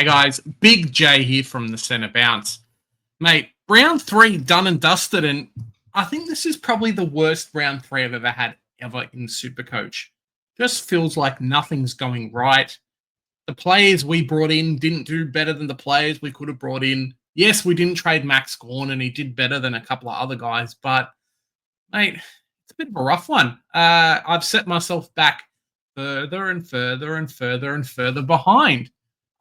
Hey guys, Big J here from the Centre Bounce. Mate, round 3 done and dusted, and I think this is probably the worst round 3 I've ever had ever in Supercoach. Just feels like nothing's going right. The players we brought in didn't do better than the players we could have brought in. Yes, we didn't trade Max Gawn, and he did better than a couple of other guys, but, mate, it's a bit of a rough one. I've set myself back further and further and further and further behind.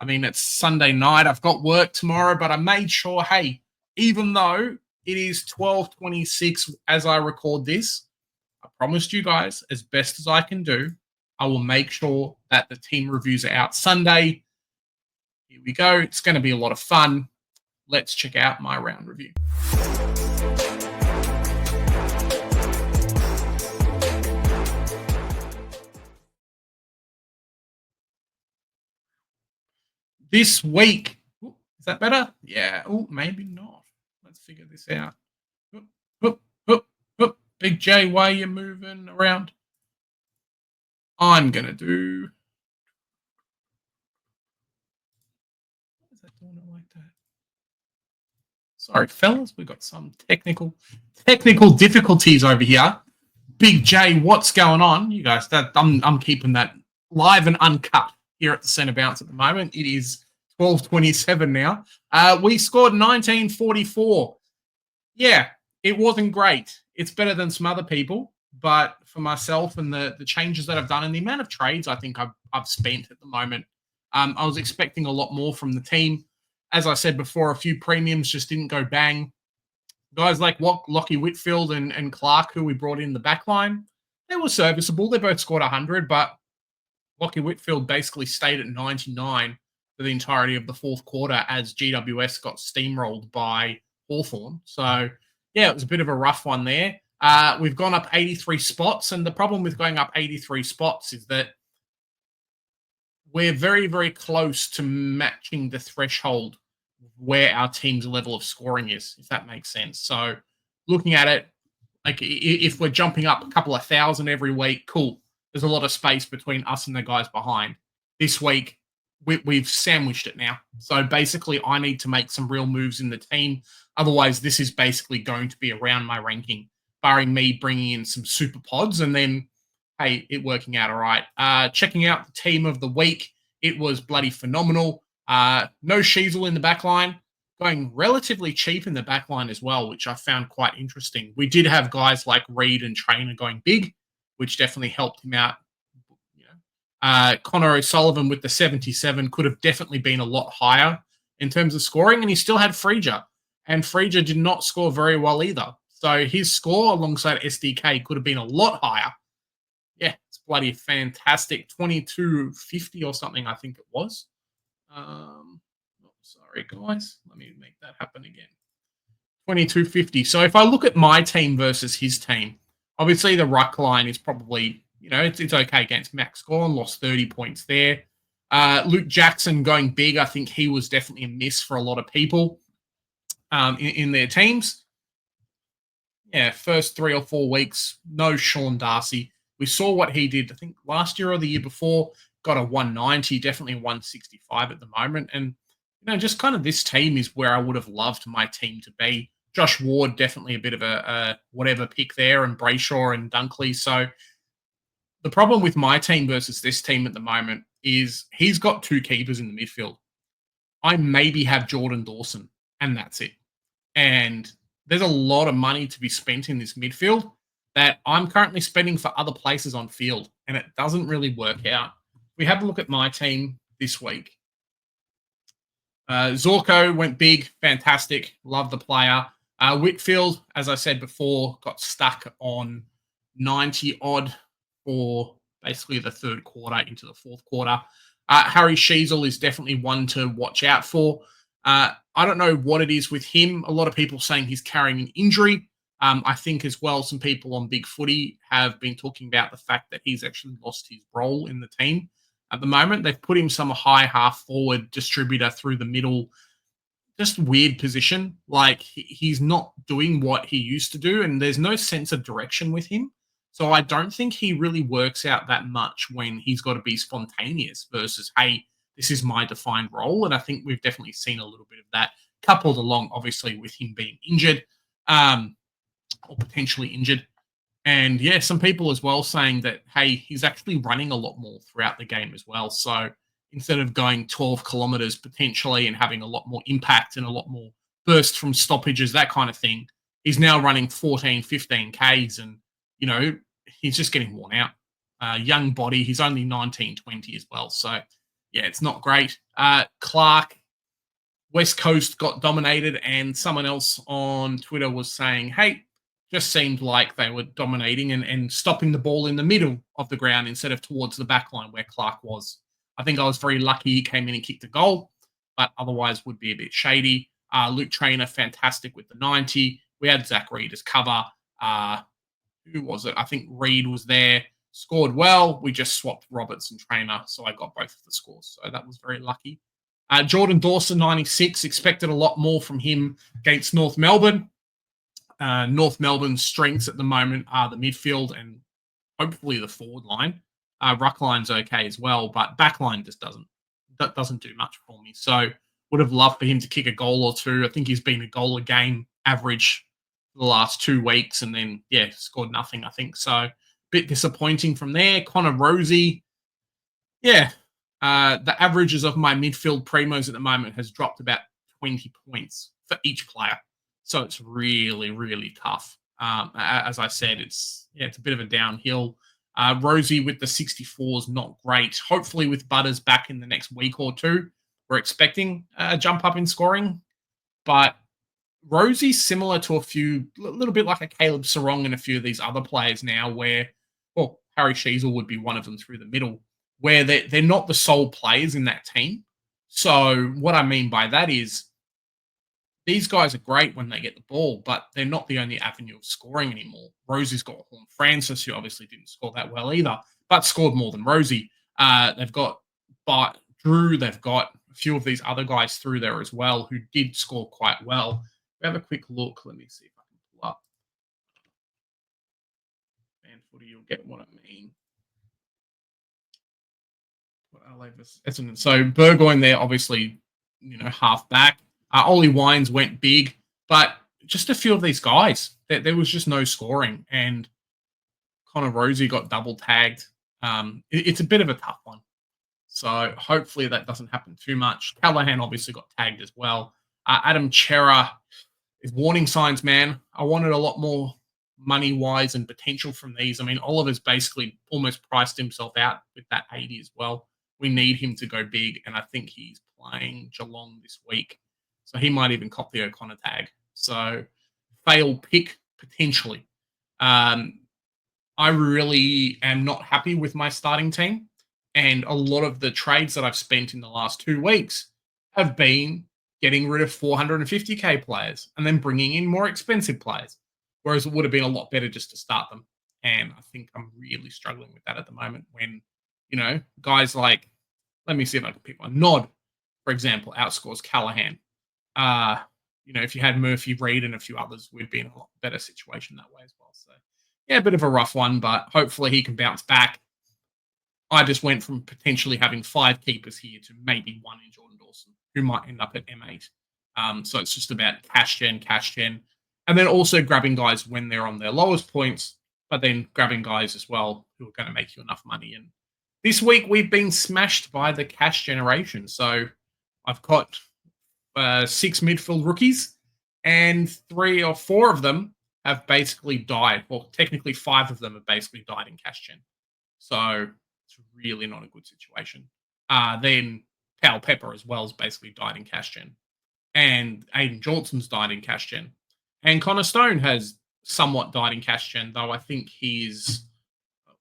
I mean, it's Sunday night. I've got work tomorrow, but I made sure, hey, even though it is 12:26 as I record this, I promised you guys, as best as I can do, I will make sure that the team reviews are out Sunday. Here we go. It's going to be a lot of fun. Let's check out my round review. This week, is that better? Yeah. Oh, maybe not. Let's figure this out. Big J, why are you moving around? I'm going to do... Why is that doing it like that? Sorry, fellas. We've got some technical difficulties over here. Big J, what's going on? You guys, I'm keeping that live and uncut here at the Centre Bounce at the moment. It is 12:27 now. We scored 1944. Yeah, it wasn't great. It's better than some other people, but for myself and the changes that I've done and the amount of trades I think I've spent at the moment, I was expecting a lot more from the team. As I said before, a few premiums just didn't go bang. Guys like Lockie Whitfield and Clark, who we brought in the back line, they were serviceable. They both scored 100, but Lockie Whitfield basically stayed at 99 for the entirety of the fourth quarter as GWS got steamrolled by Hawthorn. So, yeah, it was a bit of a rough one there. We've gone up 83 spots, and the problem with going up 83 spots is that we're very, very close to matching the threshold where our team's level of scoring is, if that makes sense. So, looking at it, like if we're jumping up a couple of thousand every week, cool. There's a lot of space between us and the guys behind. This week, we've sandwiched it now. So basically, I need to make some real moves in the team. Otherwise, this is basically going to be around my ranking, barring me bringing in some super pods and then, hey, it working out all right. Checking out the team of the week, it was bloody phenomenal. No Sheasel in the back line, going relatively cheap in the back line as well, which I found quite interesting. We did have guys like Reed and Trainer going big, which definitely helped him out. Connor O'Sullivan with the 77 could have definitely been a lot higher in terms of scoring, and he still had Frieger. And Frieger did not score very well either. So his score alongside SDK could have been a lot higher. Yeah, it's bloody fantastic. 2250 or something, I think it was. Sorry, guys. Let me make that happen again. 2250. So if I look at my team versus his team, obviously the ruck line is probably, it's okay against Max Gawn, lost 30 points there. Luke Jackson going big, I think he was definitely a miss for a lot of people in their teams. Yeah, first 3 or 4 weeks, no Sean Darcy. We saw what he did, I think, last year or the year before, got a 190, definitely 165 at the moment. And, just kind of this team is where I would have loved my team to be. Josh Ward, definitely a bit of a whatever pick there, and Brayshaw and Dunkley. So the problem with my team versus this team at the moment is he's got 2 keepers in the midfield. I maybe have Jordan Dawson, and that's it. And there's a lot of money to be spent in this midfield that I'm currently spending for other places on field, and it doesn't really work out. We have a look at my team this week. Zorko went big, fantastic, love the player. Whitfield, as I said before, got stuck on 90-odd for basically the third quarter into the fourth quarter. Harry Sheasel is definitely one to watch out for. I don't know what it is with him. A lot of people saying he's carrying an injury. I think as well some people on Big Footy have been talking about the fact that he's actually lost his role in the team. At the moment, they've put him some high half-forward distributor through the middle, just weird position. Like, he's not doing what he used to do, and there's no sense of direction with him. So I don't think he really works out that much when he's got to be spontaneous versus, hey, this is my defined role. And I think we've definitely seen a little bit of that, coupled along, obviously, with him being injured or potentially injured. And yeah, some people as well saying that, hey, he's actually running a lot more throughout the game as well. So instead of going 12 kilometers potentially and having a lot more impact and a lot more burst from stoppages, that kind of thing, he's now running 14, 15 Ks. And, he's just getting worn out. Young body. He's only 19, 20 as well. So yeah, it's not great. Clark, West Coast got dominated, and someone else on Twitter was saying, hey, just seemed like they were dominating and stopping the ball in the middle of the ground instead of towards the back line where Clark was. I think I was very lucky he came in and kicked a goal, but otherwise would be a bit shady. Luke Trainer, fantastic with the 90. We had Zach Reed as cover. Who was it? I think Reed was there, scored well. We just swapped Roberts and Trainer, so I got both of the scores. So that was very lucky. Jordan Dawson, 96. Expected a lot more from him against North Melbourne. North Melbourne's strengths at the moment are the midfield and hopefully the forward line. Ruck line's okay as well, but back line just doesn't do much for me. So would have loved for him to kick a goal or two. I think he's been a goal a game average for the last 2 weeks, and then scored nothing, I think. So bit disappointing from there. Connor Rosie, the averages of my midfield PREMOS at the moment has dropped about 20 points for each player. So it's really, really tough. As I said, it's a bit of a downhill. Rosie with the 64 is not great. Hopefully with Butters back in the next week or two, we're expecting a jump up in scoring. But Rosie's similar to a little bit like a Caleb Sarong and a few of these other players now where, Harry Sheasel would be one of them through the middle, where they're not the sole players in that team. So what I mean by that is, these guys are great when they get the ball, but they're not the only avenue of scoring anymore. Rosie's got Horn Francis, who obviously didn't score that well either, but scored more than Rosie. They've got Drew. They've got a few of these other guys through there as well who did score quite well. We have a quick look. Let me see if I can pull up. Fan footy, you'll get what I mean. So Burgoyne there, obviously, half back. Ollie Wines went big, but just a few of these guys, there was just no scoring. And Connor Rosie got double tagged. It's a bit of a tough one. So hopefully that doesn't happen too much. Callahan obviously got tagged as well. Adam Chera is warning signs, man. I wanted a lot more money-wise and potential from these. I mean, Oliver's basically almost priced himself out with that 80 as well. We need him to go big, and I think he's playing Geelong this week. So he might even cop the O'Connor tag. So fail pick, potentially. I really am not happy with my starting team. And a lot of the trades that I've spent in the last 2 weeks have been getting rid of 450k players and then bringing in more expensive players. Whereas it would have been a lot better just to start them. And I think I'm really struggling with that at the moment when, guys like, let me see if I can pick one. Nod, for example, outscores Callahan. If you had Murphy, Reed, and a few others, we'd be in a lot better situation that way as well. So, a bit of a rough one, but hopefully he can bounce back. I just went from potentially having 5 keepers here to maybe 1 in Jordan Dawson, who might end up at M8. So it's just about cash gen, and then also grabbing guys when they're on their lowest points, but then grabbing guys as well who are going to make you enough money. And this week we've been smashed by the cash generation. So I've got 6 midfield rookies, and 3 or 4 of them have basically died. Well, technically 5 of them have basically died in cash gen. So it's really not a good situation. Then Cal Pepper as well has basically died in cash gen. And Aiden Johnson's died in cash gen. And Connor Stone has somewhat died in cash gen, though I think his,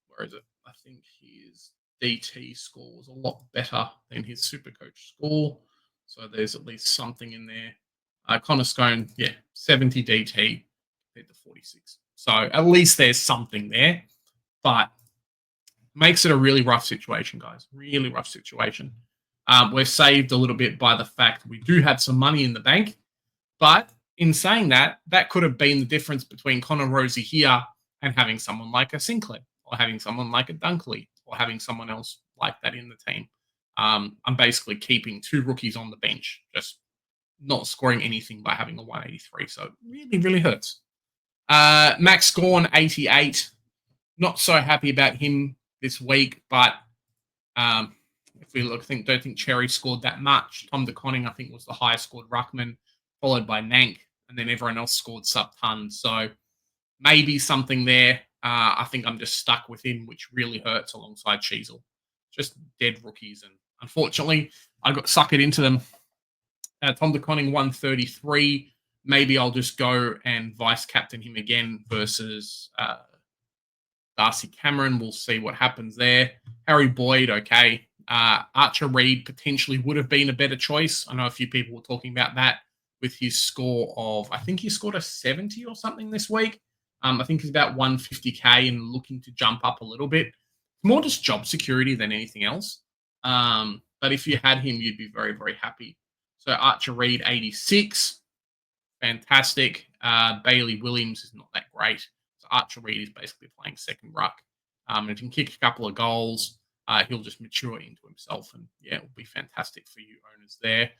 where is it? I think his DT score was a lot better than his Supercoach score. So there's at least something in there. Connor Stone, 70 DT compared to 46. So at least there's something there. But makes it a really rough situation, guys. Really rough situation. We're saved a little bit by the fact we do have some money in the bank. But in saying that, that could have been the difference between Connor Rosie here and having someone like a Sinclair or having someone like a Dunkley or having someone else like that in the team. I'm basically keeping 2 rookies on the bench, just not scoring anything by having a 183. So it really, really hurts. Max Scorn, 88. Not so happy about him this week, but if we look, don't think Cherry scored that much. Tom DeConning, I think, was the highest scored ruckman, followed by Nank, and then everyone else scored sub-ton. So maybe something there. I think I'm just stuck with him, which really hurts alongside Cheezel. Just dead rookies. And unfortunately, I got suckered into them. Tom DeConning, 133. Maybe I'll just go and vice captain him again versus Darcy Cameron. We'll see what happens there. Harry Boyd, okay. Archer Reed potentially would have been a better choice. I know a few people were talking about that with his score of, I think he scored a 70 or something this week. I think he's about 150K and looking to jump up a little bit. More just job security than anything else. But if you had him, you'd be very, very happy. So Archer Reed, 86. Fantastic. Bailey Williams is not that great. So Archer Reed is basically playing second ruck. If he can kick a couple of goals, he'll just mature into himself. And yeah, it will be fantastic for you owners there.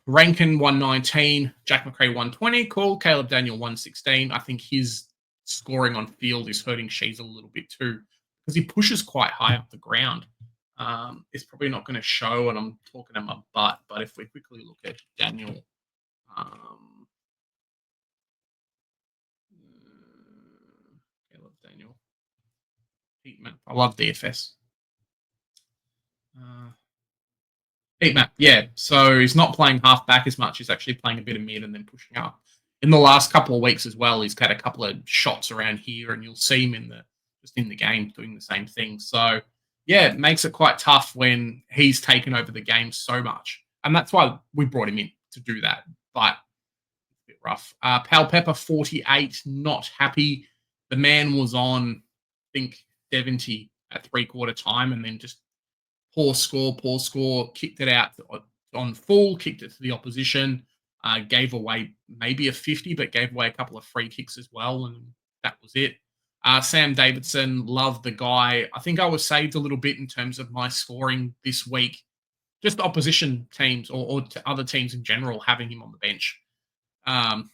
Rankin, 119. Jack McRae, 120. Cool. Caleb Daniel, 116. I think his scoring on field is hurting Shees a little bit too because he pushes quite high up the ground. It's probably not going to show, and I'm talking at my butt, but if we quickly look at Daniel, Caleb Daniel, heat map. I love DFS. Heat map, yeah. So he's not playing half back as much. He's actually playing a bit of mid and then pushing up. In the last couple of weeks as well, he's had a couple of shots around here, and you'll see him in the game doing the same thing. So yeah, it makes it quite tough when he's taken over the game so much. And that's why we brought him in to do that. But it's a bit rough. Pal Pepper, 48, not happy. The man was on, I think, 70 at three-quarter time and then just poor score, kicked it out on full, kicked it to the opposition, gave away maybe a 50, but gave away a couple of free kicks as well, and that was it. Sam Davidson, love the guy. I think I was saved a little bit in terms of my scoring this week. Just opposition teams or to other teams in general having him on the bench, and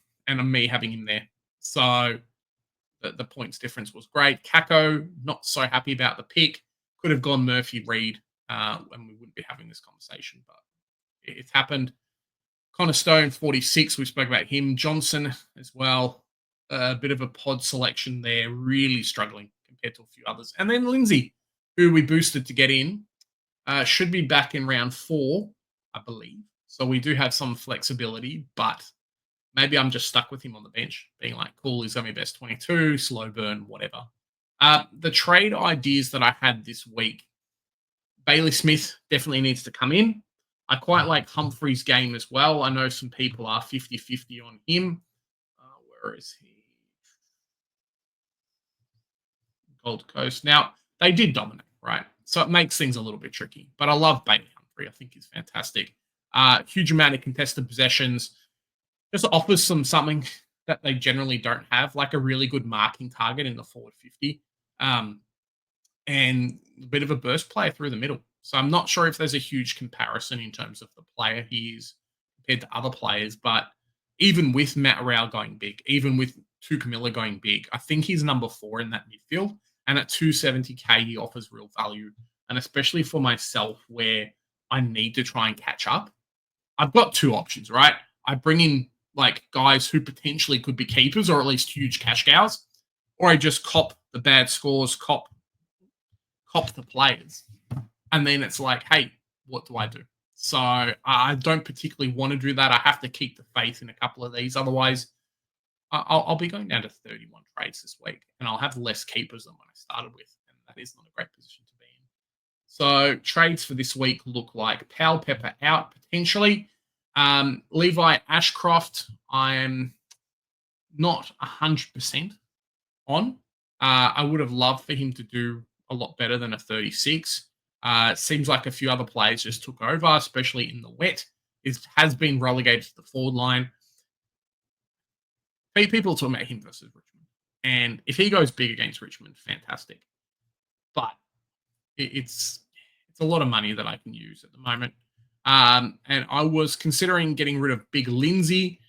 me having him there. So the points difference was great. Kako, not so happy about the pick. Could have gone Murphy Reed, and we wouldn't be having this conversation, but it's happened. Connor Stone, 46. We spoke about him. Johnson as well. A bit of a pod selection there, really struggling compared to a few others. And then Lindsay, who we boosted to get in, should be back in round 4, I believe. So we do have some flexibility, but maybe I'm just stuck with him on the bench, being like, cool, he's only best 22, slow burn, whatever. The trade ideas that I had this week, Bailey Smith definitely needs to come in. I quite like Humphrey's game as well. I know some people are 50-50 on him. Where is he? Gold Coast. Now, they did dominate, right? So it makes things a little bit tricky. But I love Bailey Humphrey. I think he's fantastic. Huge amount of contested possessions. Just offers something that they generally don't have, like a really good marking target in the forward 50. And a bit of a burst player through the middle. So I'm not sure if there's a huge comparison in terms of the player he is compared to other players. But even with Matt Rao going big, even with Tukamilla going big, I think he's number 4 in that midfield. And at 270K, he offers real value. And especially for myself, where I need to try and catch up, I've got 2 options, right? I bring in like guys who potentially could be keepers or at least huge cash cows, or I just cop the bad scores, cop the players. And then it's like, hey, what do I do? So I don't particularly want to do that. I have to keep the faith in a couple of these. Otherwise, I'll be going down to 31 trades this week, and I'll have less keepers than when I started with, and that is not a great position to be in. So trades for this week look like Pal Pepper out potentially. Levi Ashcroft, I am not 100% on. I would have loved for him to do a lot better than a 36. It seems like a few other players just took over, especially in the wet. It has been relegated to the forward line. People are talking about him versus Richmond. And if he goes big against Richmond, fantastic. But it's It's a lot of money that I can use at the moment. And I was considering getting rid of Big Lindsay.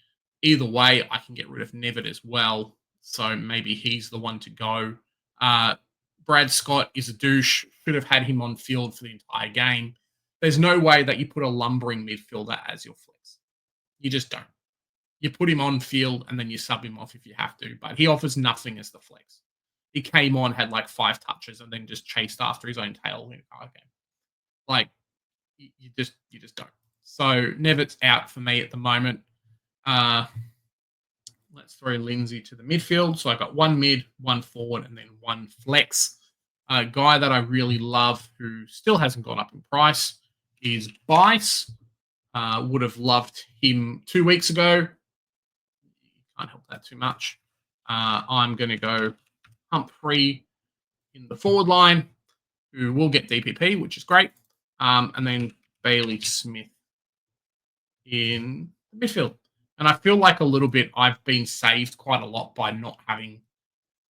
Either way, I can get rid of Nevitt as well. So maybe he's the one to go. Brad Scott is a douche. Should have had him on field for the entire game. There's no way that you put a lumbering midfielder as your flex. You just don't. You put him on field and then you sub him off if you have to. But he offers nothing as the flex. He came on, had like 5 touches, and then just chased after his own tail in the entire game. Like, you just don't. So Nevitt's out for me at the moment. Let's throw Lindsay to the midfield. So I got 1 mid, 1 forward, and then 1 flex. A guy that I really love who still hasn't gone up in price is Bice. Would have loved him 2 weeks ago. Can't help that too much. I'm going to go Humphrey in the forward line, who will get DPP, which is great. And then Bailey Smith in the midfield. And I feel like a little bit I've been saved quite a lot by not having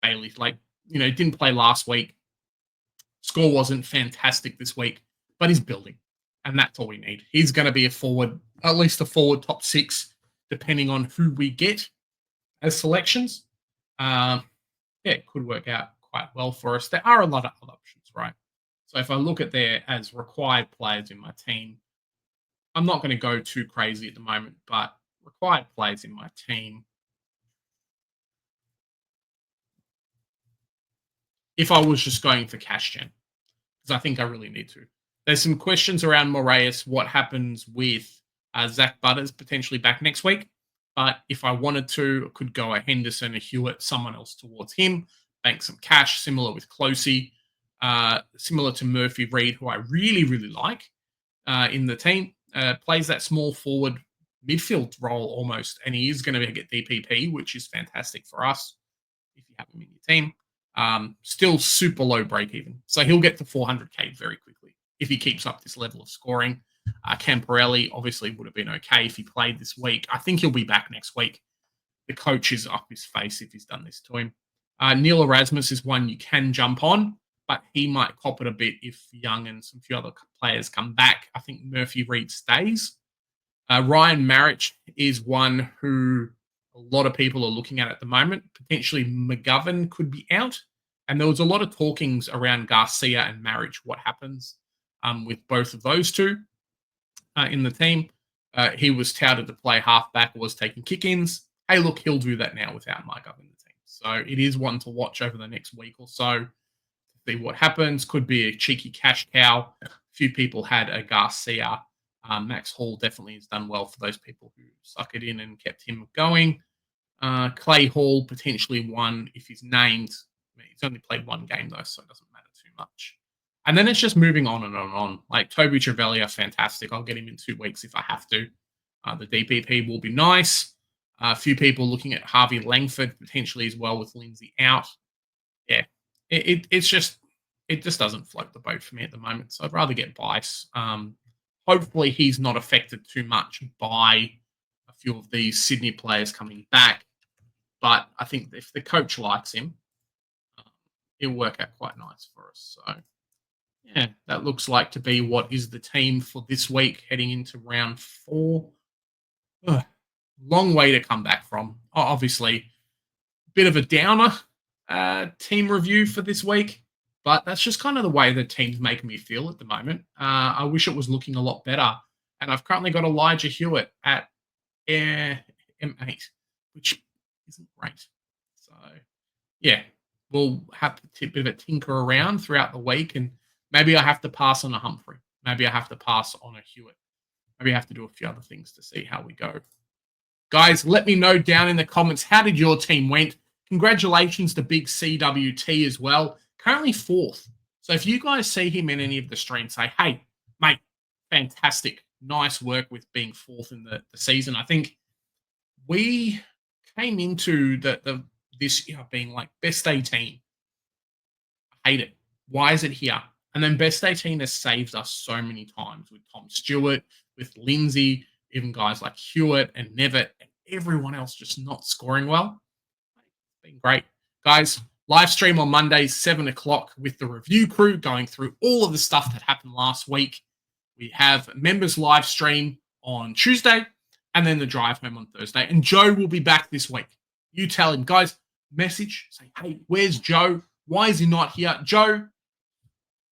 Bailey. Like, didn't play last week. Score wasn't fantastic this week, but he's building. And that's all we need. He's going to be a forward, at least a forward top 6, depending on who we get as selections. It could work out quite well for us. There are a lot of other options, right? So if I look at there as required players in my team, I'm not going to go too crazy at the moment, but required players in my team. If I was just going for cash gen, because I think I really need to. There's some questions around Moraes. What happens with Zach Butters potentially back next week? But if I wanted to, I could go a Henderson, a Hewitt, someone else towards him, bank some cash, similar with Closey, similar to Murphy Reed, who I really, really like in the team. Plays that small forward midfield role almost, and he is going to get DPP, which is fantastic for us if you have him in your team. Still super low break even. So he'll get to 400k very quickly if he keeps up this level of scoring. Camporelli obviously would have been okay if he played this week. I think he'll be back next week. The coach is up his face if he's done this to him. Neil Erasmus is one you can jump on, but he might cop it a bit if Young and some few other players come back. I think Murphy Reed stays. Ryan Marich is one who a lot of people are looking at the moment. Potentially McGovern could be out. And there was a lot of talkings around Garcia and Marich, what happens with both of those two in the team. He was touted to play halfback, was taking kick-ins. Hey, look, he'll do that now without McGovern in the team. So it is one to watch over the next week or so to see what happens. Could be a cheeky cash cow. A few people had a Garcia. Max Hall definitely has done well for those people who suck it in and kept him going. Clay Hall, potentially one if he's named. He's only played 1 game, though, so it doesn't matter too much. And then it's just moving on and on and on. Like Toby Trevelyan, fantastic. I'll get him in 2 weeks if I have to. The DPP will be nice. A few people looking at Harvey Langford potentially as well with Lindsay out. Yeah, it just doesn't float the boat for me at the moment. So I'd rather get Bice. Hopefully he's not affected too much by a few of these Sydney players coming back. But I think if the coach likes him, it'll work out quite nice for us. So, yeah, that looks like to be what is the team for this week heading into round 4. Long way to come back from. Obviously, bit of a downer team review for this week. But that's just kind of the way the team's making me feel at the moment. I wish it was looking a lot better. And I've currently got Elijah Hewitt at M8, which isn't great. So, yeah, we'll have a bit of a tinker around throughout the week. And maybe I have to pass on a Humphrey. Maybe I have to pass on a Hewitt. Maybe I have to do a few other things to see how we go. Guys, let me know down in the comments, how did your team went? Congratulations to Big CWT as well. Currently 4th. So if you guys see him in any of the streams, say, hey, mate, fantastic. Nice work with being 4th in the season. I think we came into this year being like best 18. I hate it. Why is it here? And then best 18 has saved us so many times with Tom Stewart, with Lindsay, even guys like Hewitt and Nevitt, and everyone else just not scoring well. It's been great. Guys, Live stream on Mondays, 7 o'clock with the review crew going through all of the stuff that happened last week. We have members live stream on Tuesday and then the drive home on Thursday. And Joe will be back this week. You tell him, guys, message, say, hey, where's Joe? Why is he not here? Joe,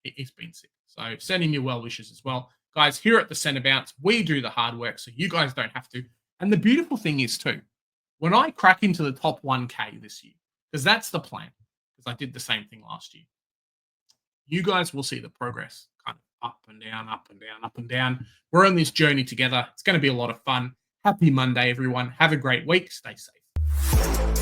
he's been sick. So send him your well wishes as well. Guys, here at the Centre Bounce, we do the hard work so you guys don't have to. And the beautiful thing is too, when I crack into the top 1K this year, because that's the plan, because I did the same thing last year, you guys will see the progress kind of up and down, up and down, up and down. We're on this journey together. It's going to be a lot of fun. Happy Monday, everyone. Have a great week. Stay safe.